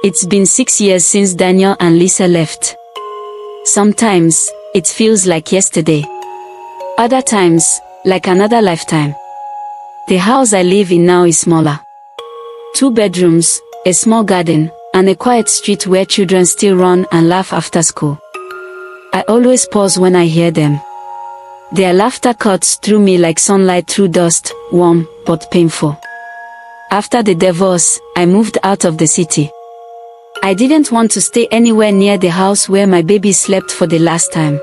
It's been 6 years since Daniel and Lisa left. Sometimes, it feels like yesterday. Other times, like another lifetime. The house I live in now is smaller. 2 bedrooms, a small garden, and a quiet street where children still run and laugh after school. I always pause when I hear them. Their laughter cuts through me like sunlight through dust, warm, but painful. After the divorce, I moved out of the city. I didn't want to stay anywhere near the house where my baby slept for the last time.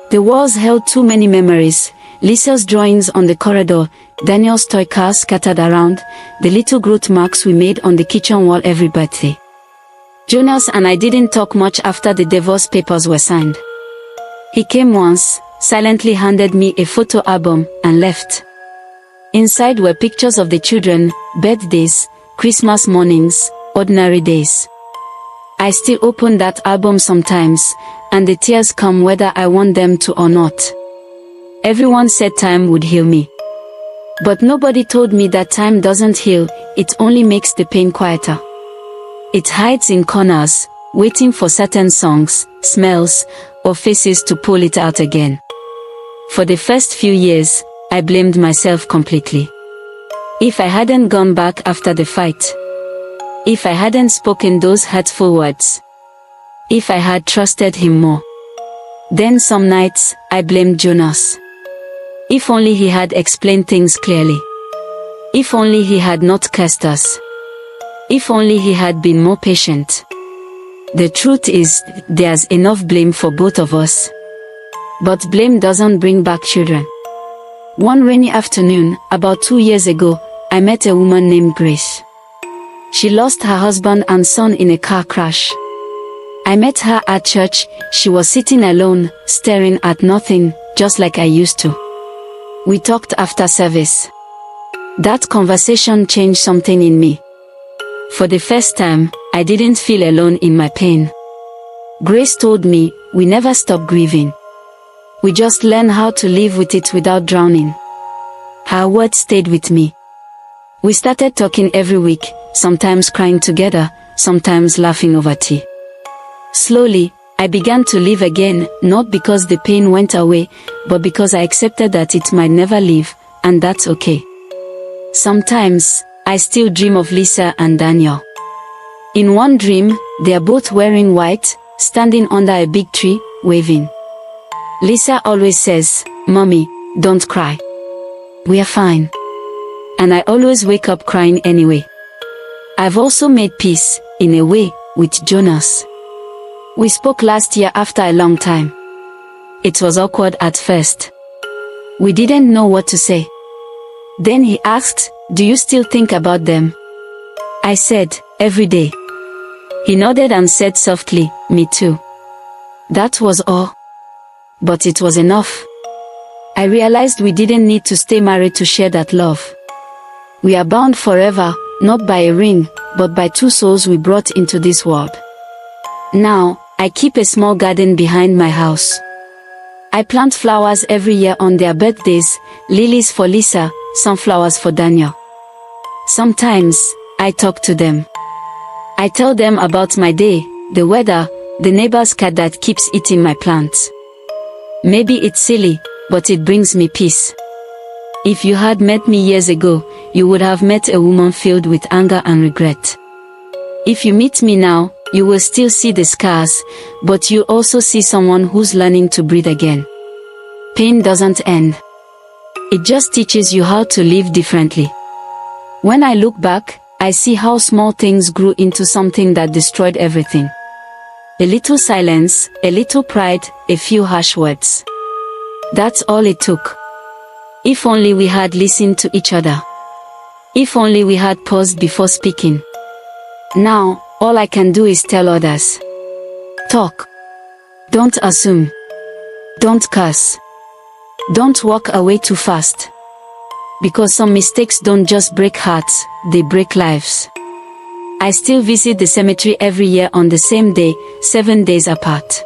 The walls held too many memories, Lisa's drawings on the corridor, Daniel's toy car scattered around, the little growth marks we made on the kitchen wall every birthday. Jonas and I didn't talk much after the divorce papers were signed. He came once, silently handed me a photo album, and left. Inside were pictures of the children, birthdays, Christmas mornings, ordinary days. I still open that album sometimes, and the tears come whether I want them to or not. Everyone said time would heal me. But nobody told me that time doesn't heal, it only makes the pain quieter. It hides in corners, waiting for certain songs, smells, or faces to pull it out again. For the first few years, I blamed myself completely. If I hadn't gone back after the fight. If I hadn't spoken those hurtful words. If I had trusted him more. Then some nights, I blamed Jonas. If only he had explained things clearly. If only he had not cursed us. If only he had been more patient. The truth is, there's enough blame for both of us. But blame doesn't bring back children. One rainy afternoon, about 2 years ago, I met a woman named Grace. She lost her husband and son in a car crash. I met her at church. She was sitting alone, staring at nothing, just like I used to. We talked after service. That conversation changed something in me. For the first time, I didn't feel alone in my pain. Grace told me, we never stop grieving. We just learn how to live with it without drowning. Her words stayed with me. We started talking every week, sometimes crying together, sometimes laughing over tea. Slowly, I began to live again, not because the pain went away, but because I accepted that it might never leave, and that's okay. Sometimes, I still dream of Lisa and Daniel. In one dream, they are both wearing white, standing under a big tree, waving. Lisa always says, "Mommy, don't cry. We are fine." And I always wake up crying anyway. I've also made peace, in a way, with Jonas. We spoke last year after a long time. It was awkward at first. We didn't know what to say. Then he asked, "Do you still think about them?" I said, "Every day." He nodded and said softly, "Me too." That was all. But it was enough. I realized we didn't need to stay married to share that love. We are bound forever, not by a ring, but by 2 souls we brought into this world. Now, I keep a small garden behind my house. I plant flowers every year on their birthdays, lilies for Lisa, sunflowers for Daniel. Sometimes, I talk to them. I tell them about my day, the weather, the neighbor's cat that keeps eating my plants. Maybe it's silly, but it brings me peace. If you had met me years ago, you would have met a woman filled with anger and regret. If you meet me now, you will still see the scars, but you also see someone who's learning to breathe again. Pain doesn't end. It just teaches you how to live differently. When I look back, I see how small things grew into something that destroyed everything. A little silence, a little pride, a few harsh words. That's all it took. If only we had listened to each other. If only we had paused before speaking. Now, all I can do is tell others. Talk. Don't assume. Don't curse. Don't walk away too fast. Because some mistakes don't just break hearts, they break lives. I still visit the cemetery every year on the same day, 7 days apart.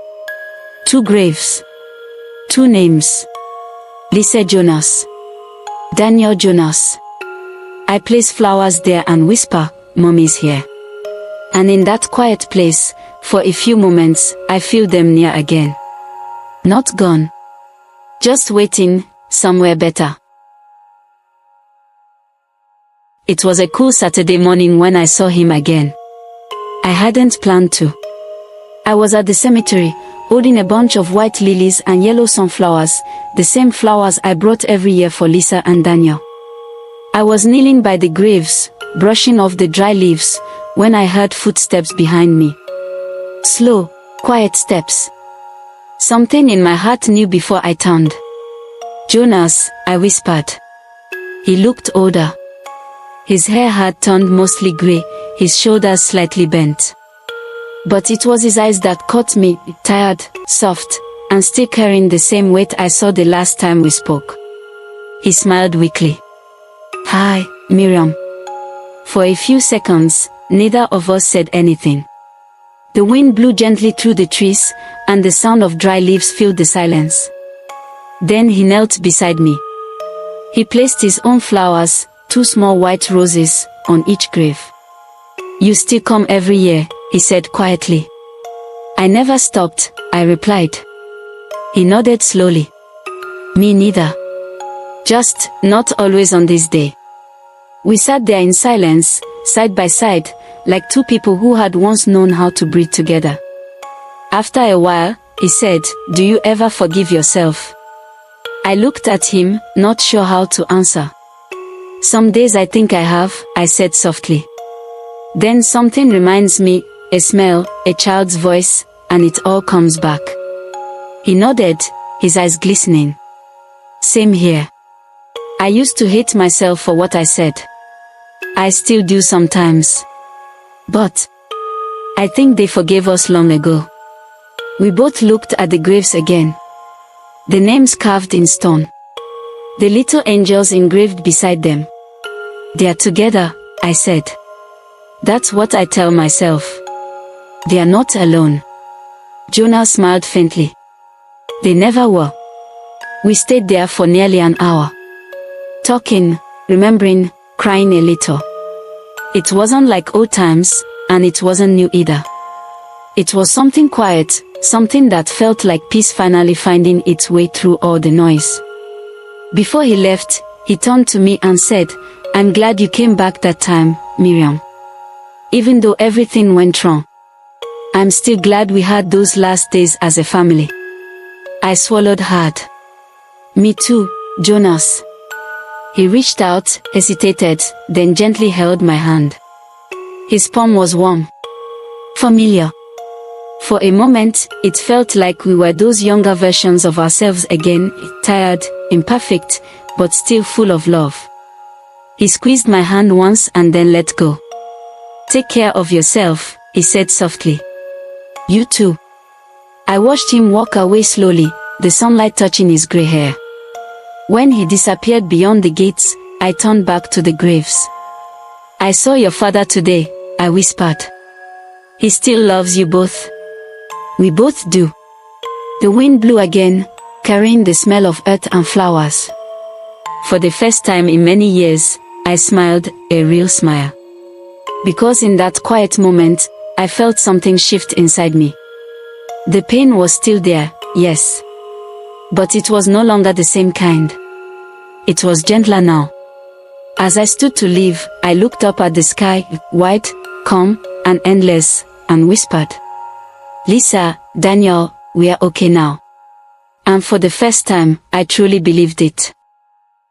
2 graves. 2 names. Lisa Jonas. Daniel Jonas. I place flowers there and whisper, "Mommy's here." And in that quiet place, for a few moments, I feel them near again. Not gone. Just waiting, somewhere better. It was a cool Saturday morning when I saw him again. I hadn't planned to. I was at the cemetery, holding a bunch of white lilies and yellow sunflowers, the same flowers I brought every year for Lisa and Daniel. I was kneeling by the graves, brushing off the dry leaves, when I heard footsteps behind me. Slow, quiet steps. Something in my heart knew before I turned. "Jonas," I whispered. He looked older. His hair had turned mostly gray, his shoulders slightly bent. But it was his eyes that caught me, tired, soft, and still carrying the same weight I saw the last time we spoke. He smiled weakly. "Hi, Miriam." For a few seconds, neither of us said anything. The wind blew gently through the trees, and the sound of dry leaves filled the silence. Then he knelt beside me. He placed his own flowers, 2 small white roses, on each grave. "You still come every year," he said quietly. "I never stopped," I replied. He nodded slowly. "Me neither. Just, not always on this day." We sat there in silence, side by side, like 2 people who had once known how to breathe together. After a while, he said, "Do you ever forgive yourself?" I looked at him, not sure how to answer. "Some days I think I have," I said softly. "Then something reminds me, a smell, a child's voice, and it all comes back." He nodded, his eyes glistening. "Same here. I used to hate myself for what I said. I still do sometimes. But I think they forgave us long ago." We both looked at the graves again. The names carved in stone. The little angels engraved beside them. "They are together," I said. "That's what I tell myself. They are not alone." Jonas smiled faintly. "They never were." We stayed there for nearly an hour. Talking, remembering, crying a little. It wasn't like old times, and it wasn't new either. It was something quiet, something that felt like peace finally finding its way through all the noise. Before he left, he turned to me and said, "I'm glad you came back that time, Miriam. Even though everything went wrong, I'm still glad we had those last days as a family." I swallowed hard. "Me too, Jonas." He reached out, hesitated, then gently held my hand. His palm was warm. Familiar. For a moment, it felt like we were those younger versions of ourselves again, tired, imperfect, but still full of love. He squeezed my hand once and then let go. "Take care of yourself," he said softly. "You too." I watched him walk away slowly, the sunlight touching his gray hair. When he disappeared beyond the gates, I turned back to the graves. "I saw your father today," I whispered. "He still loves you both." "We both do." The wind blew again, carrying the smell of earth and flowers. For the first time in many years, I smiled, a real smile. Because in that quiet moment, I felt something shift inside me. The pain was still there, yes. But it was no longer the same kind. It was gentler now. As I stood to leave, I looked up at the sky, wide, calm, and endless, and whispered, "Lisa, Daniel, we are okay now." And for the first time, I truly believed it.